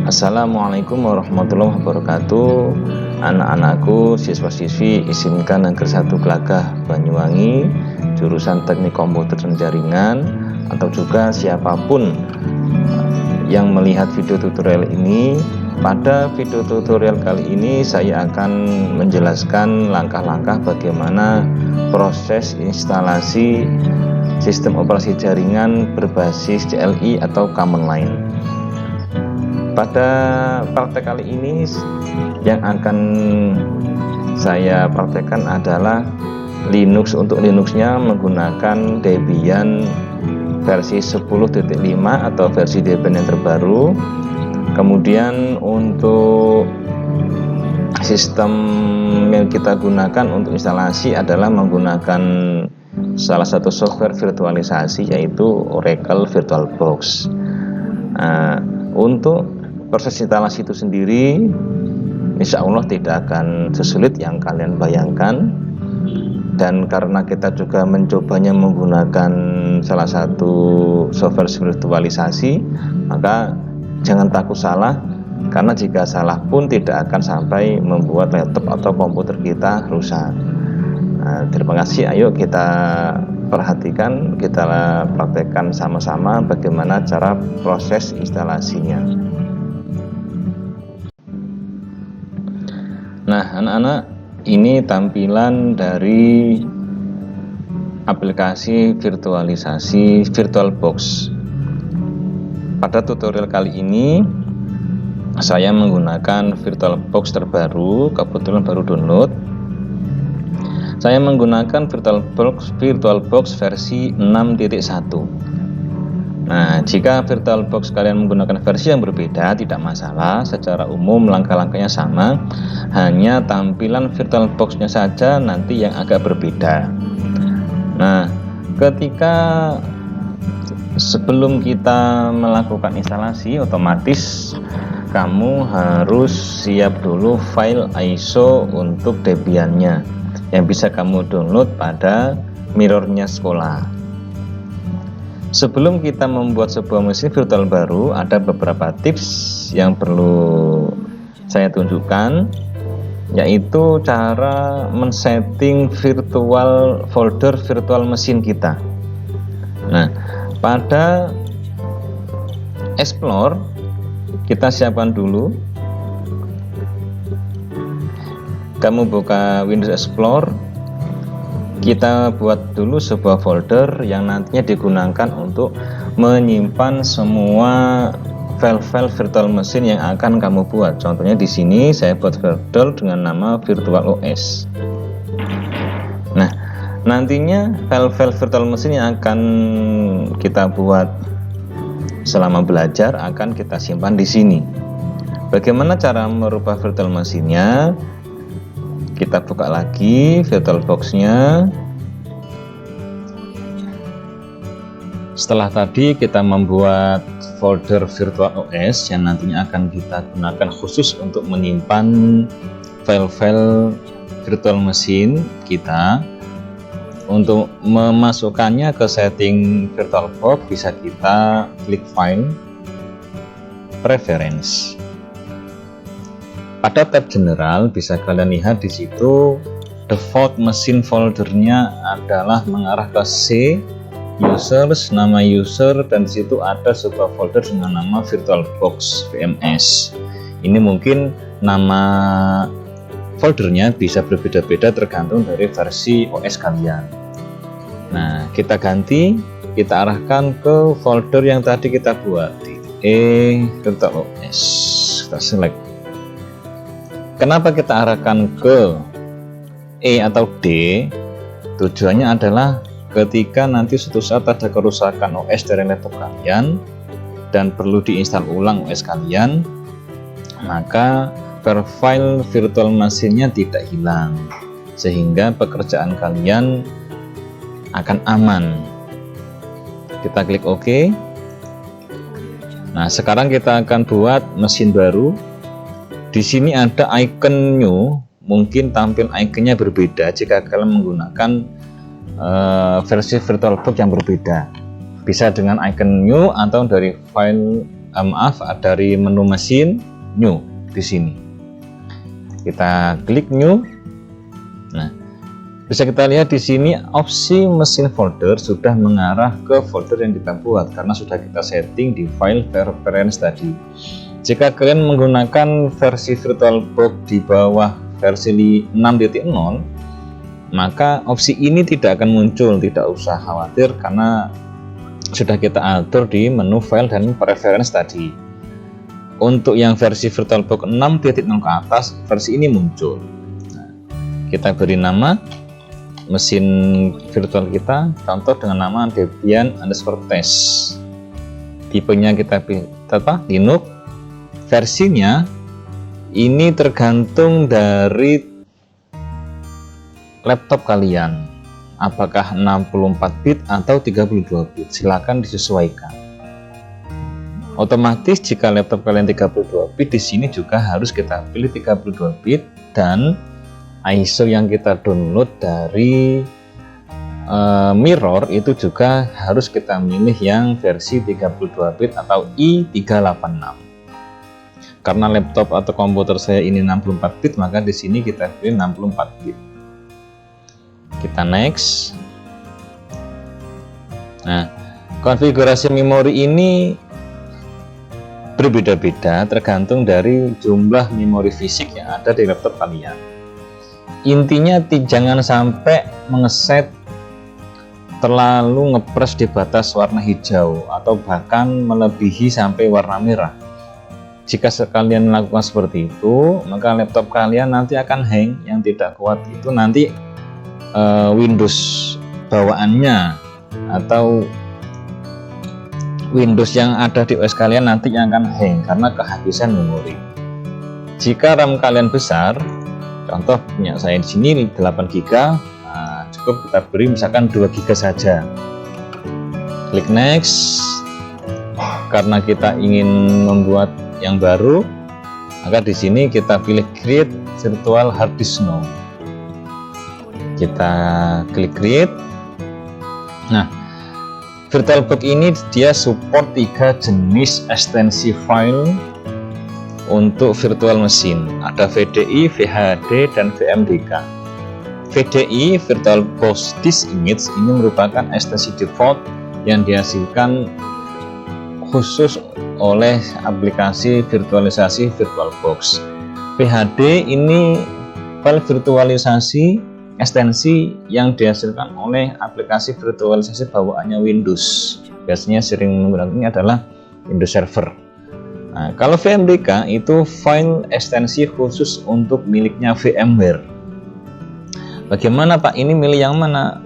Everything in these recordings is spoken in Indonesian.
Assalamualaikum warahmatullahi wabarakatuh. Anak-anakku, siswa-siswi SMK Negeri 1 Glagah Banyuwangi, jurusan Teknik Komputer dan Jaringan, atau juga siapapun yang melihat video tutorial ini. Pada video tutorial kali ini saya akan menjelaskan langkah-langkah bagaimana proses instalasi sistem operasi jaringan berbasis CLI atau command line. Pada praktek kali ini yang akan saya praktekkan adalah Linux. Untuk Linuxnya menggunakan Debian versi 10.5 atau versi Debian yang terbaru. Kemudian untuk sistem yang kita gunakan untuk instalasi adalah menggunakan salah satu software virtualisasi, yaitu Oracle VirtualBox. Untuk proses instalasi itu sendiri insya Allah tidak akan sesulit yang kalian bayangkan, dan karena kita juga mencobanya menggunakan salah satu software virtualisasi, maka jangan takut salah, karena jika salah pun tidak akan sampai membuat laptop atau komputer kita rusak. Terima kasih. Ayo kita perhatikan, kita praktekkan sama-sama bagaimana cara proses instalasinya. Nah, anak-anak, ini tampilan dari aplikasi virtualisasi VirtualBox. Pada tutorial kali ini saya menggunakan VirtualBox terbaru, kebetulan baru download. Saya menggunakan VirtualBox versi 6.1. Nah, jika VirtualBox kalian menggunakan versi yang berbeda tidak masalah, secara umum langkah-langkahnya sama, hanya tampilan VirtualBox-nya saja nanti yang agak berbeda. Nah, ketika sebelum kita melakukan instalasi, otomatis kamu harus siap dulu file ISO untuk Debian-nya yang bisa kamu download pada mirrornya sekolah. Sebelum kita membuat sebuah mesin virtual baru, ada beberapa tips yang perlu saya tunjukkan, yaitu cara men-setting virtual folder virtual mesin kita. Nah, pada Explore kita siapkan dulu, kamu buka Windows Explorer, kita buat dulu sebuah folder yang nantinya digunakan untuk menyimpan semua file-file virtual mesin yang akan kamu buat. Contohnya di sini saya buat folder dengan nama VirtualOS. Nah, nantinya file-file virtual mesin yang akan kita buat selama belajar akan kita simpan di sini. Bagaimana cara merubah virtual mesinnya? Kita buka lagi VirtualBox-nya. Setelah tadi kita membuat folder VirtualOS yang nantinya akan kita gunakan khusus untuk menyimpan file-file virtual mesin kita. Untuk memasukkannya ke setting VirtualBox bisa kita klik File, Preference. Pada tab general bisa kalian lihat di situ default mesin foldernya adalah mengarah ke C, users, nama user, dan di situ ada sebuah folder dengan nama VirtualBox VMS. Ini mungkin nama foldernya bisa berbeda-beda tergantung dari versi OS kalian. Nah, kita ganti, kita arahkan ke folder yang tadi kita buat di VirtualOS. Kita select. Kenapa kita arahkan ke E atau D? Tujuannya adalah ketika nanti suatu saat ada kerusakan OS dari laptop kalian dan perlu diinstal ulang OS kalian, maka file virtual mesinnya tidak hilang, sehingga pekerjaan kalian akan aman. Kita klik OK. Nah, sekarang kita akan buat mesin baru. Di sini ada icon new, mungkin tampil ikonnya berbeda jika kalian menggunakan versi VirtualBox yang berbeda. Bisa dengan icon new atau dari file dari menu mesin new di sini. Kita klik new. Nah, bisa kita lihat di sini opsi mesin folder sudah mengarah ke folder yang kita buat karena sudah kita setting di file preference tadi. Jika kalian menggunakan versi VirtualBox di bawah versi 6.0, maka opsi ini tidak akan muncul, tidak usah khawatir karena sudah kita atur di menu file dan preference tadi. Untuk yang versi VirtualBox 6.0 ke atas, versi ini muncul. Nah, kita beri nama mesin virtual kita, contoh dengan nama Debian_test. Tipenya kita Linux. Versinya ini tergantung dari laptop kalian, apakah 64 bit atau 32 bit, silakan disesuaikan. Otomatis jika laptop kalian 32 bit, di sini juga harus kita pilih 32 bit dan ISO yang kita download dari Mirror itu juga harus kita milih yang versi 32 bit atau i386. Karena laptop atau komputer saya ini 64 bit, maka di sini kita pilih 64 bit. Kita next. Nah, konfigurasi memori ini berbeda-beda tergantung dari jumlah memori fisik yang ada di laptop kalian. Intinya jangan sampai mengeset terlalu ngepres di batas warna hijau atau bahkan melebihi sampai warna merah. Jika sekalian melakukan seperti itu, maka laptop kalian nanti akan hang. Yang tidak kuat itu nanti Windows bawaannya atau Windows yang ada di OS kalian nanti yang akan hang karena kehabisan memori. Jika RAM kalian besar, contoh punya saya di sini 8 GB, nah, cukup kita beri misalkan 2 GB saja. Klik next. Karena kita ingin membuat yang baru, maka di sini kita pilih create virtual hard disk now. Kita klik create. Nah, VirtualBox ini dia support 3 jenis ekstensi file untuk virtual machine. Ada VDI, VHD, dan VMDK. VDI VirtualBox Disk Image ini merupakan ekstensi default yang dihasilkan khusus oleh aplikasi virtualisasi VirtualBox. VHD ini file virtualisasi ekstensi yang dihasilkan oleh aplikasi virtualisasi bawaannya Windows. Biasanya sering menggunakan ini adalah Windows Server. Nah, kalau VMDK itu file ekstensi khusus untuk miliknya VMware. Bagaimana Pak, ini milih yang mana?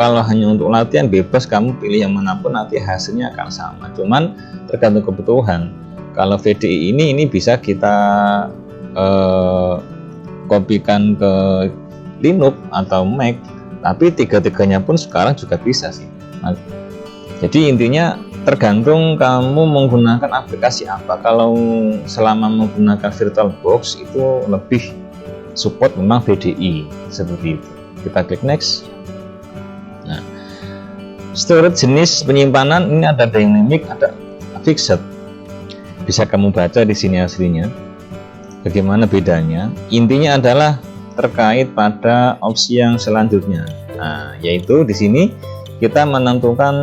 Kalau hanya untuk latihan bebas, kamu pilih yang manapun nanti hasilnya akan sama. Cuman tergantung kebutuhan. Kalau VDI ini bisa kita kopikan ke Linux atau Mac, tapi tiga-tiganya pun sekarang juga bisa sih. Nah, jadi intinya tergantung kamu menggunakan aplikasi apa. Kalau selama menggunakan VirtualBox itu lebih support memang VDI seperti itu. Kita klik next. Nah, storage jenis penyimpanan ini ada dynamic, ada fixed. Bisa kamu baca di sini aslinya. Bagaimana bedanya? Intinya adalah terkait pada opsi yang selanjutnya. Nah, yaitu di sini kita menentukan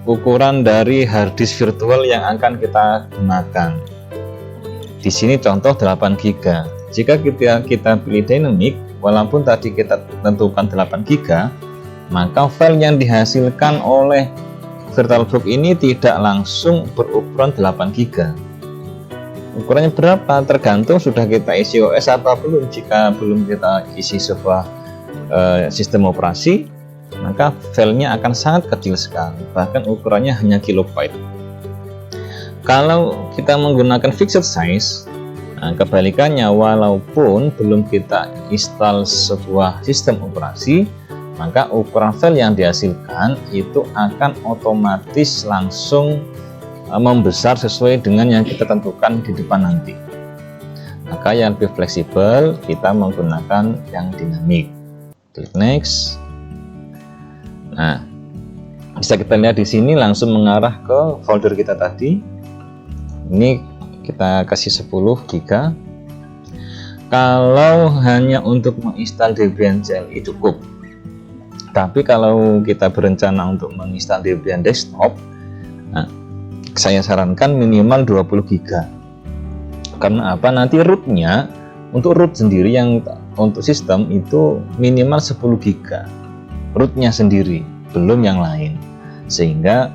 ukuran dari hard disk virtual yang akan kita gunakan. Di sini contoh 8 GB. Jika kita pilih dynamic, walaupun tadi kita tentukan 8 GB, maka file yang dihasilkan oleh VirtualBox ini tidak langsung berukuran 8 GB. Ukurannya berapa? Tergantung sudah kita isi OS apa belum. Jika belum kita isi sebuah sistem operasi, maka filenya akan sangat kecil sekali, bahkan ukurannya hanya kilobyte. Kalau kita menggunakan fixed size, nah kebalikannya, walaupun belum kita install sebuah sistem operasi, maka ukuran file yang dihasilkan itu akan otomatis langsung membesar sesuai dengan yang kita tentukan di depan nanti. Maka yang lebih fleksibel kita menggunakan yang dinamik. Klik next. Nah, bisa kita lihat di sini langsung mengarah ke folder kita tadi. ini kita kasih 10 GB. Kalau hanya untuk menginstal Debian CLI cukup, tapi kalau kita berencana untuk menginstal Debian desktop, nah, saya sarankan minimal 20 GB. Karena apa? Nanti rootnya, untuk root sendiri yang untuk sistem itu minimal 10 GB rootnya sendiri, belum yang lain, sehingga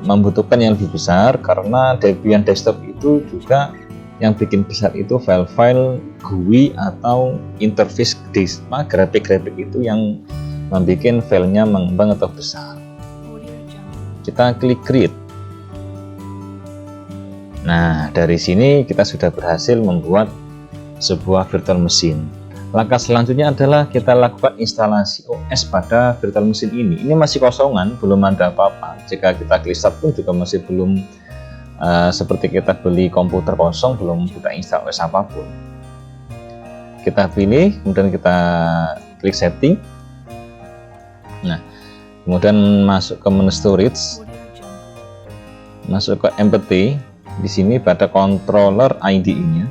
membutuhkan yang lebih besar. Karena Debian desktop itu juga yang bikin besar itu file-file GUI atau interface disk, grafik-grafik itu yang membuat filenya mengembang atau besar. Kita klik create. Nah, dari sini kita sudah berhasil membuat sebuah virtual machine. Langkah selanjutnya adalah kita lakukan instalasi OS pada virtual machine ini. Ini masih kosongan, belum ada apa-apa. Jika kita klik start pun juga masih belum seperti kita beli komputer kosong, belum kita install OS apapun. Kita pilih, kemudian kita klik setting. Nah, kemudian masuk ke menu storage, masuk ke empty. Di sini pada controller IDE-nya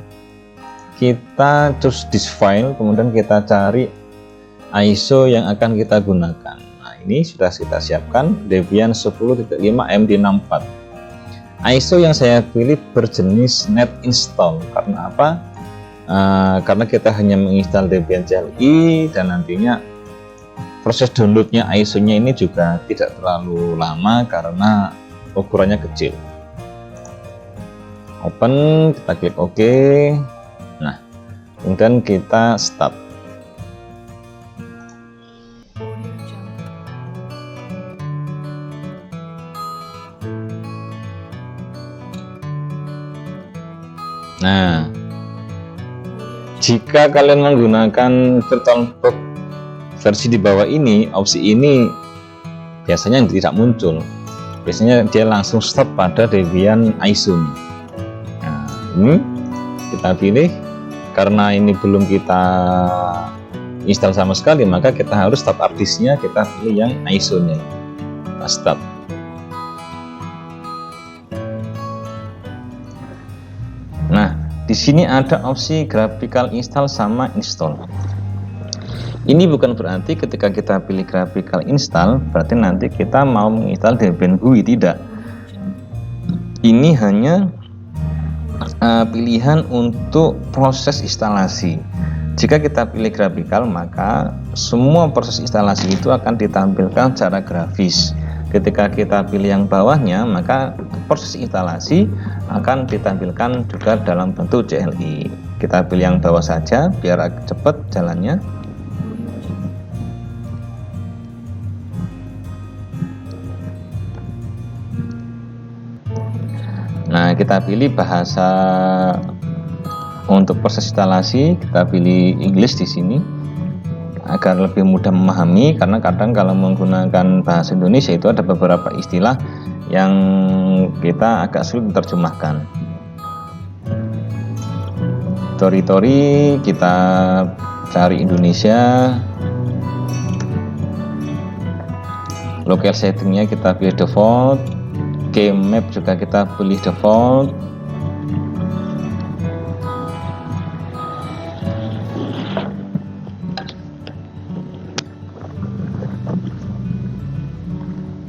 kita choose this file, kemudian kita cari ISO yang akan kita gunakan. Nah, ini sudah kita siapkan, Debian 10.5 MD64. ISO yang saya pilih berjenis net install. Karena apa? Karena kita hanya menginstal Debian CLI, dan nantinya proses downloadnya ISO-nya ini juga tidak terlalu lama karena ukurannya kecil. Open, kita klik OK. Nah, kemudian kita start. Nah, jika kalian menggunakan VirtualBox versi di bawah ini, opsi ini biasanya tidak muncul. Biasanya dia langsung stop pada Debian ISO-nya. Nah, ini kita pilih. Karena ini belum kita install sama sekali, maka kita harus stop hard disk-nya, kita pilih yang ISO-nya. Kita stop. Nah, di sini ada opsi graphical install sama install. Ini bukan berarti ketika kita pilih graphical install berarti nanti kita mau menginstal Debian GUI, tidak. Ini hanya pilihan untuk proses instalasi. Jika kita pilih graphical, maka semua proses instalasi itu akan ditampilkan secara grafis. Ketika kita pilih yang bawahnya, maka proses instalasi akan ditampilkan juga dalam bentuk CLI. Kita pilih yang bawah saja biar cepat jalannya. Nah, kita pilih bahasa untuk proses instalasi, kita pilih English di sini agar lebih mudah memahami, karena kadang kalau menggunakan bahasa Indonesia itu ada beberapa istilah yang kita agak sulit menerjemahkan. Tori kita cari Indonesia. Local settingnya kita pilih default. Game map juga kita pilih default.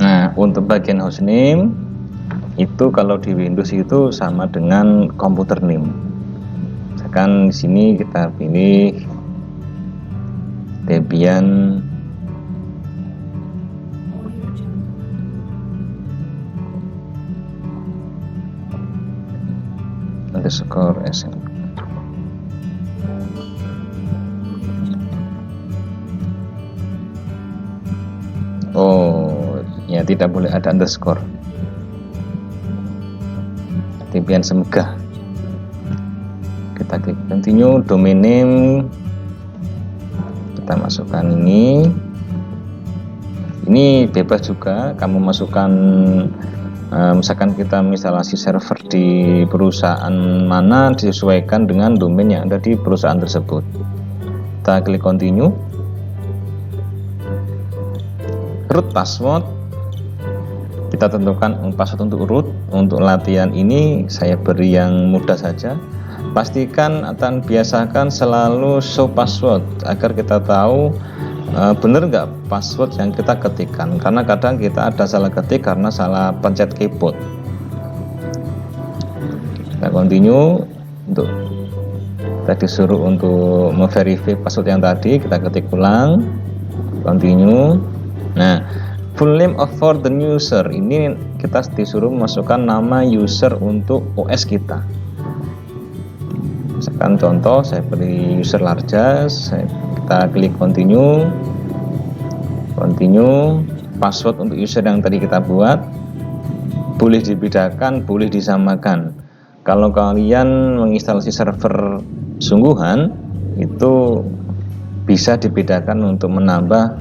Nah, untuk bagian hostname itu kalau di Windows itu sama dengan computer name. Misalkan di sini kita pilih Debian underscore sm. Oh ya, tidak boleh ada underscore. Debian Semegah. Kita klik continue. Domain name kita masukkan ini bebas juga kamu masukkan. Misalkan kita instalasi server di perusahaan mana, disesuaikan dengan domain yang ada di perusahaan tersebut. Kita klik continue. Root password kita tentukan password untuk root untuk latihan ini saya beri yang mudah saja. Pastikan dan biasakan selalu show password agar kita tahu benar nggak password yang kita ketikkan, karena kadang kita ada salah ketik karena salah pencet keyboard. Kita continue. Untuk tadi suruh untuk memverify password yang tadi, kita ketik ulang, continue. Nah, full name of for the user, ini kita disuruh memasukkan nama user untuk OS kita. Misalkan contoh saya beri user Larjas, kita klik continue. Password untuk user yang tadi kita buat boleh dibedakan, boleh disamakan. Kalau kalian menginstalasi server sungguhan, itu bisa dibedakan untuk menambah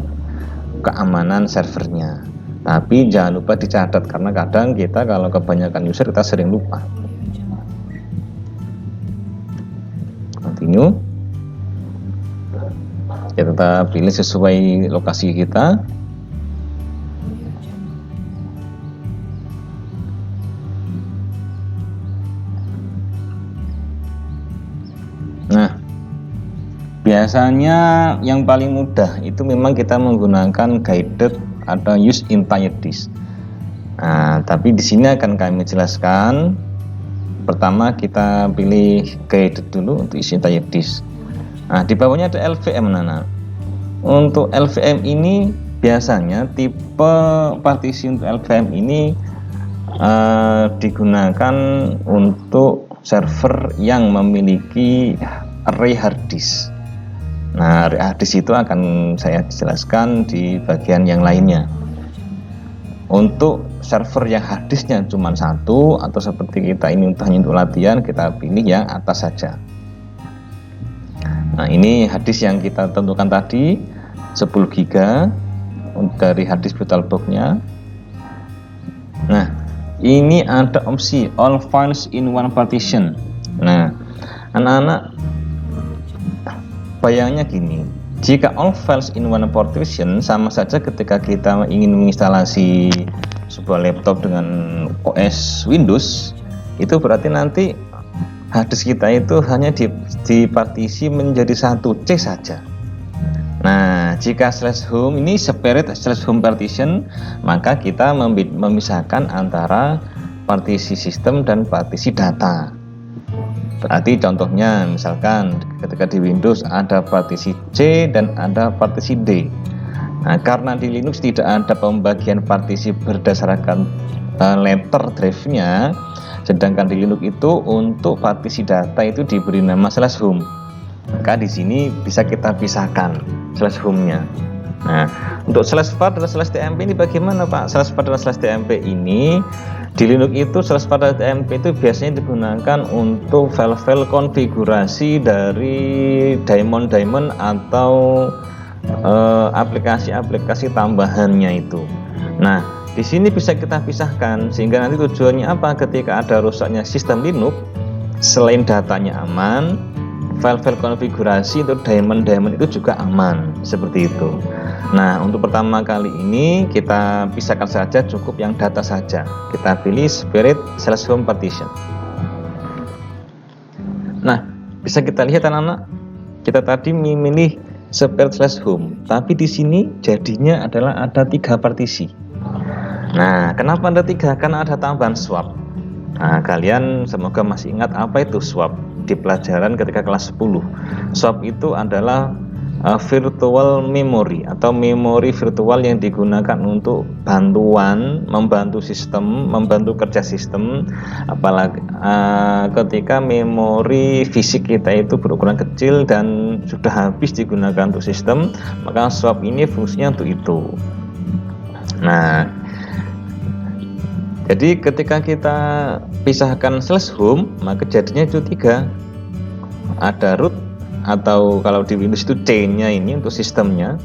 keamanan servernya. Tapi jangan lupa dicatat, karena kadang kita kalau kebanyakan user kita sering lupa. Continue. Kita pilih sesuai lokasi kita. Nah, biasanya yang paling mudah itu memang kita menggunakan guided atau use entire disk. Nah, tapi di sini akan kami jelaskan. Pertama kita pilih guided dulu untuk isi entire disk. Nah, di bawahnya ada LVM Nana. Untuk LVM ini biasanya tipe partisi untuk LVM ini digunakan untuk server yang memiliki array hard disk. Nah, array hard disk itu akan saya jelaskan di bagian yang lainnya. Untuk server yang hard disknya cuma satu, atau seperti kita ini hanya untuk latihan, kita pilih yang atas saja. Nah, ini hard disk yang kita tentukan tadi 10 GB dari hard disk VirtualBox-nya. Nah, ini ada opsi all files in one partition. Nah, anak-anak bayangnya gini, jika all files in one partition, sama saja ketika kita ingin menginstalasi sebuah laptop dengan OS Windows, itu berarti nanti hard disk kita itu hanya dipartisi menjadi satu C saja. Nah, jika /home ini separate /home partition, maka kita memisahkan antara partisi sistem dan partisi data. Berarti contohnya misalkan ketika di Windows ada partisi C dan ada partisi D. Nah, karena di Linux tidak ada pembagian partisi berdasarkan letter drive-nya, sedangkan di Linux itu untuk partisi data itu diberi nama /home. Maka di sini bisa kita pisahkan /home-nya. Nah, untuk /var dan /tmp ini bagaimana Pak? /var dan /tmp ini di Linux itu /var dan tmp itu biasanya digunakan untuk file-file konfigurasi dari daemon atau aplikasi-aplikasi tambahannya itu. Nah, di sini bisa kita pisahkan sehingga nanti tujuannya apa? Ketika ada rusaknya sistem Linux, selain datanya aman, file-file konfigurasi untuk daemon itu juga aman, seperti itu. Nah, untuk pertama kali ini kita pisahkan saja, cukup yang data saja. Kita pilih separate /home partition. Nah, bisa kita lihat anak-anak, kita tadi memilih separate /home, tapi di sini jadinya adalah ada 3 partisi. Nah, kenapa ada 3? Karena ada tambahan swap. Nah, kalian semoga masih ingat apa itu swap di pelajaran ketika kelas 10. Swap itu adalah virtual memory atau memori virtual yang digunakan untuk membantu sistem, membantu kerja sistem. Apalagi ketika memori fisik kita itu berukuran kecil dan sudah habis digunakan untuk sistem, maka swap ini fungsinya untuk itu. Nah, jadi ketika kita pisahkan /home, maka jadinya itu 3. Ada root, atau kalau di Windows itu C-nya ini untuk sistemnya,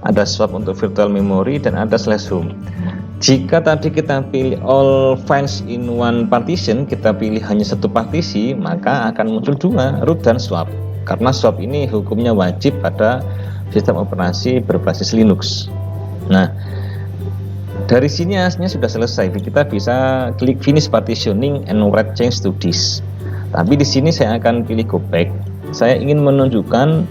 ada swap untuk virtual memory, dan ada /home. Jika tadi kita pilih all files in one partition, kita pilih hanya satu partisi, maka akan muncul 2, root dan swap. Karena swap ini hukumnya wajib pada sistem operasi berbasis Linux. Nah, Dari sini aslinya sudah selesai, kita bisa klik finish partitioning and write change to disk. Tapi di sini saya akan pilih go back. Saya ingin menunjukkan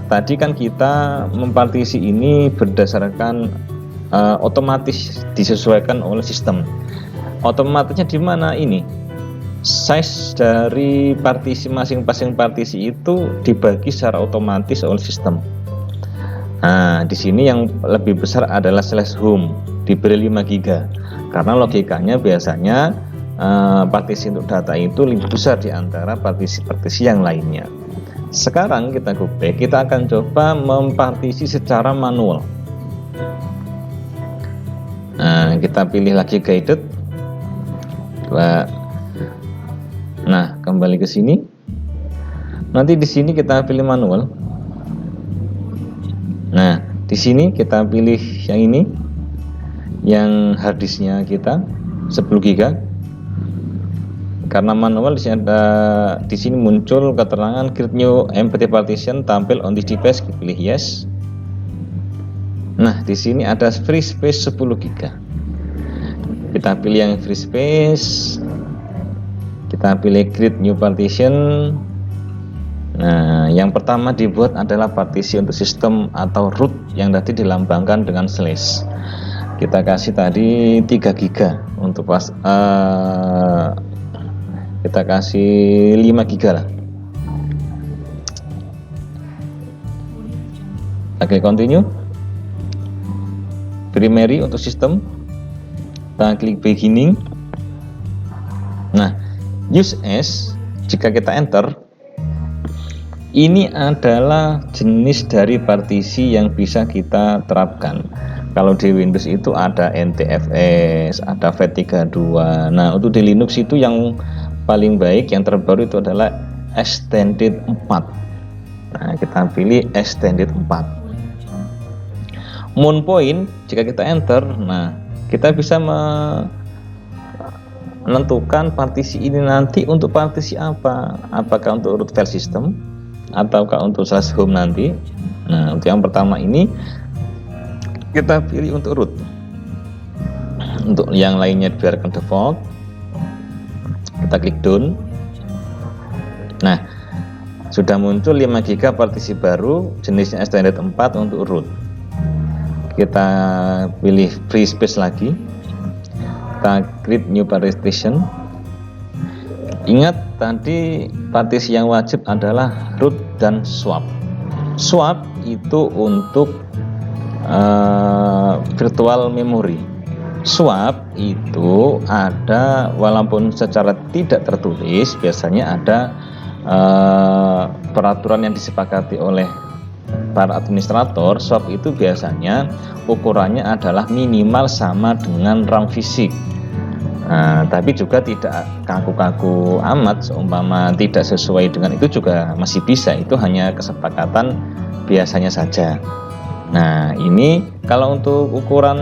tadi kan kita mempartisi ini berdasarkan otomatis disesuaikan oleh sistem. Otomatisnya di mana ini? Size dari partisi masing-masing partisi itu dibagi secara otomatis oleh sistem. Nah, di sini yang lebih besar adalah slash home, diberi 5 GB. Karena logikanya biasanya partisi untuk data itu lebih besar di antara partisi-partisi yang lainnya. Sekarang kita go back, kita akan coba mempartisi secara manual. Nah, kita pilih lagi guided. Nah, kembali ke sini. Nanti di sini kita pilih manual. Nah, di sini kita pilih yang ini, yang harddisknya kita 10 GB. Karena manual di sini muncul keterangan create new empty partition, tampil on this device, pilih yes. Nah, di sini ada free space 10 GB. Kita pilih yang free space. Kita pilih create new partition. Nah, yang pertama dibuat adalah partisi untuk sistem atau root yang tadi dilambangkan dengan slash. Kita kasih tadi 3 GB untuk kita kasih 5 GB lah. Oke, continue. Primary untuk sistem. Kita klik beginning. Nah, use as, jika kita enter, ini adalah jenis dari partisi yang bisa kita terapkan. Kalau di Windows itu ada NTFS, ada FAT32. Nah, untuk di Linux itu yang paling baik, yang terbaru itu adalah Extended 4. Nah, kita pilih Extended 4. Mount point, jika kita enter, nah kita bisa menentukan partisi ini nanti untuk partisi apa, apakah untuk root file system ataukah untuk slash home nanti. Nah, untuk yang pertama ini kita pilih untuk root. Untuk yang lainnya biarkan default. Kita klik done. Nah, sudah muncul 5 GB partisi baru, jenisnya extended 4 untuk root. Kita pilih free space lagi. Kita create new partition. Ingat tadi partisi yang wajib adalah root dan swap. Swap itu untuk virtual memory. Swap itu ada, walaupun secara tidak tertulis, biasanya ada peraturan yang disepakati oleh para administrator. Swap itu biasanya ukurannya adalah minimal sama dengan RAM fisik. Nah, tapi juga tidak kaku-kaku amat, seumpama tidak sesuai dengan itu juga masih bisa, itu hanya kesepakatan biasanya saja. Nah, ini kalau untuk ukuran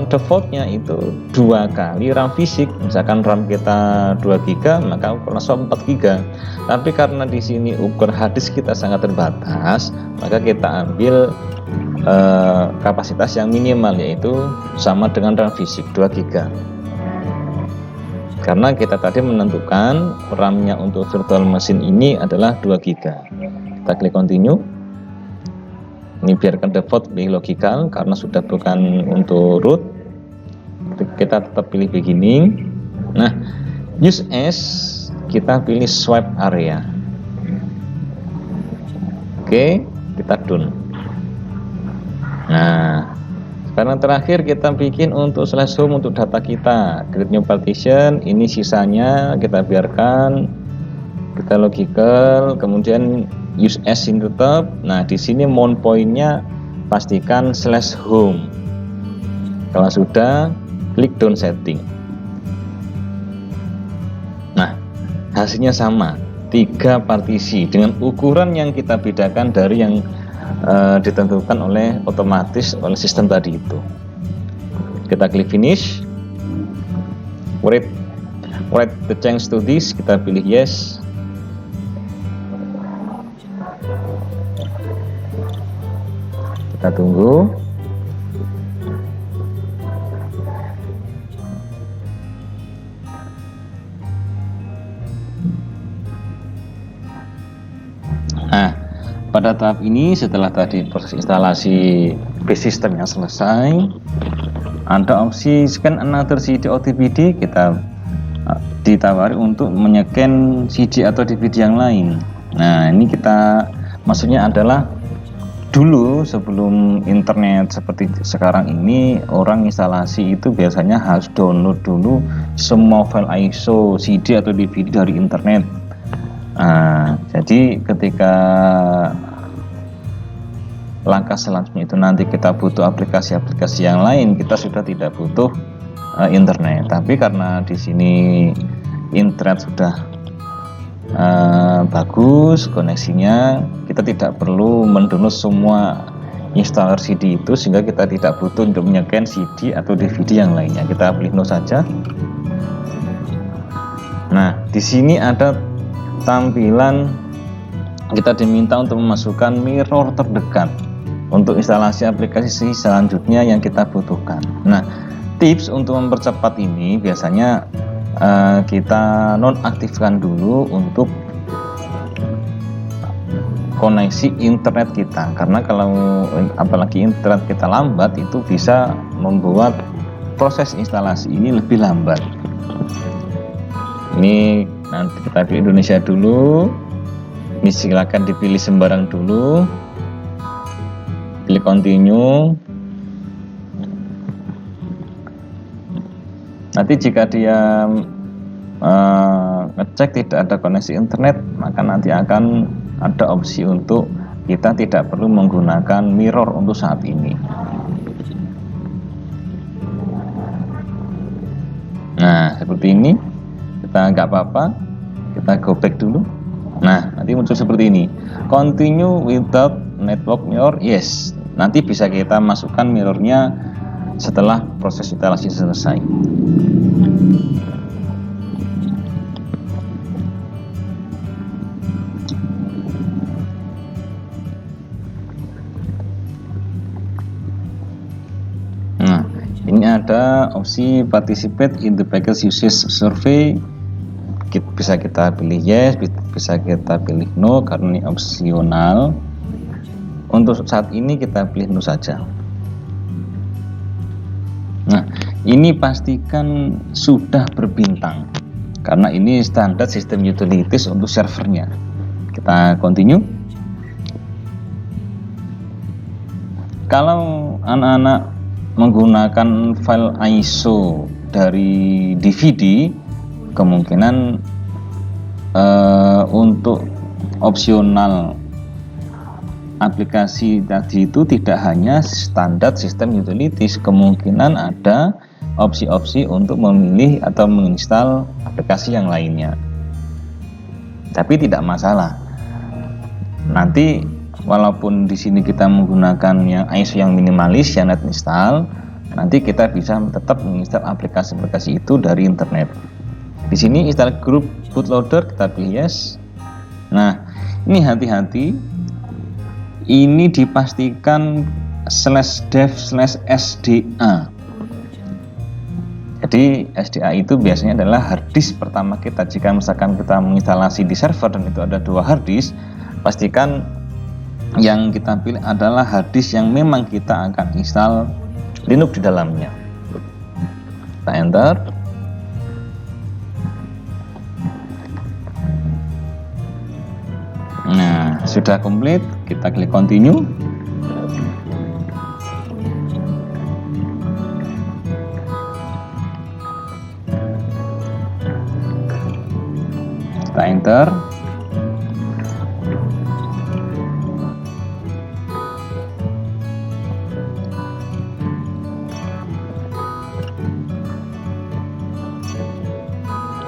defaultnya itu 2 kali RAM fisik, misalkan RAM kita 2 GB, maka ukuran swap 4 GB. Tapi karena di sini ukuran harddisk kita sangat terbatas, maka kita ambil kapasitas yang minimal, yaitu sama dengan RAM fisik 2 GB. Karena kita tadi menentukan RAM-nya untuk virtual machine ini adalah 2 GB. Kita klik continue. Ini biarkan default, pilih logical karena sudah bukan untuk root. Kita tetap pilih beginning. Nah, use as, kita pilih swipe area. Oke, kita done. Nah, sekarang terakhir kita bikin untuk slash home untuk data kita. Create new partition, ini sisanya kita biarkan. Kita logical, kemudian use as ini tetap. Nah, di sini mount point-nya pastikan slash home. Kalau sudah, klik down setting. Nah, hasilnya sama, 3 partisi dengan ukuran yang kita bedakan dari yang ditentukan oleh otomatis oleh sistem tadi itu. Kita klik finish. Write the change to this, kita pilih yes. Kita tunggu. Pada tahap ini, setelah tadi proses instalasi base system yang selesai, ada opsi scan another CD atau DVD. Kita ditawari untuk menycan CD atau DVD yang lain. Nah, ini kita maksudnya adalah dulu sebelum internet seperti sekarang ini, orang instalasi itu biasanya harus download dulu semua file ISO CD atau DVD dari internet. Nah, jadi ketika langkah selanjutnya itu nanti kita butuh aplikasi-aplikasi yang lain, kita sudah tidak butuh internet. Tapi karena di sini internet sudah bagus koneksinya, kita tidak perlu mendownload semua installer CD itu, sehingga kita tidak butuh untuk menycan CD atau DVD yang lainnya. Kita pilih no saja. Nah, di sini ada tampilan kita diminta untuk memasukkan mirror terdekat untuk instalasi aplikasi selanjutnya yang kita butuhkan. Nah, tips untuk mempercepat ini biasanya kita nonaktifkan dulu untuk koneksi internet kita, karena kalau apalagi internet kita lambat, itu bisa membuat proses instalasi ini lebih lambat. Ini nanti kita pilih Indonesia dulu. Ini silakan dipilih sembarang dulu, pilih continue. Nanti jika dia ngecek tidak ada koneksi internet, maka nanti akan ada opsi untuk kita tidak perlu menggunakan mirror untuk saat ini. Nah, seperti ini. Kita nggak apa-apa, kita go back dulu. Nah, nanti muncul seperti ini, continue without network mirror, yes. Nanti bisa kita masukkan mirrornya setelah proses instalasi selesai. Nah, ini ada opsi participate in the package usage survey. Bisa kita pilih yes, bisa kita pilih no, karena ini opsional. Untuk saat ini kita pilih no saja. Nah, ini pastikan sudah berbintang, karena ini standar sistem utilities untuk servernya. Kita continue. Kalau anak-anak menggunakan file ISO dari DVD, kemungkinan untuk opsional aplikasi tadi itu tidak hanya standar sistem utilities, kemungkinan ada opsi-opsi untuk memilih atau menginstal aplikasi yang lainnya. Tapi tidak masalah. Nanti walaupun di sini kita menggunakan yang ISO yang minimalis, yang net install, nanti kita bisa tetap menginstal aplikasi-aplikasi itu dari internet. Di sini install group bootloader, kita pilih yes. Nah, ini hati-hati, ini dipastikan /dev/sda. Jadi SDA itu biasanya adalah harddisk pertama kita. Jika misalkan kita menginstalasi di server dan itu ada 2 harddisk, pastikan yang kita pilih adalah harddisk yang memang kita akan install Linux di dalamnya. Kita enter. Nah, sudah komplit, kita klik continue. Kita enter.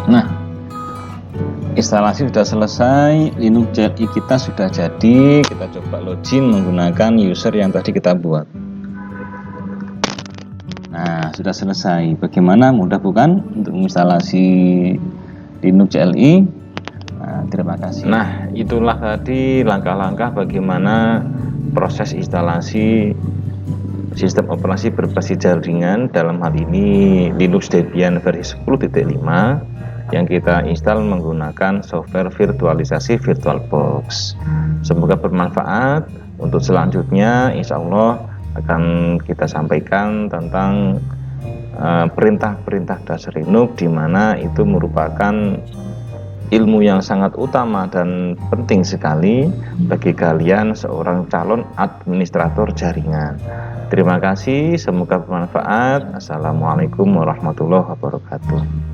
Nah, instalasi sudah selesai, Linux CLI kita sudah jadi. Kita coba login menggunakan user yang tadi kita buat. Nah, sudah selesai. Bagaimana, mudah bukan untuk instalasi Linux CLI? Nah, terima kasih. Nah, itulah tadi langkah-langkah bagaimana proses instalasi sistem operasi berbasis jaringan, dalam hal ini Linux Debian versi 10.5 yang kita install menggunakan software virtualisasi VirtualBox. Semoga bermanfaat. Untuk selanjutnya insya Allah akan kita sampaikan tentang perintah-perintah dasar Linux, di mana itu merupakan ilmu yang sangat utama dan penting sekali bagi kalian seorang calon administrator jaringan. Terima kasih, semoga bermanfaat. Assalamualaikum warahmatullahi wabarakatuh.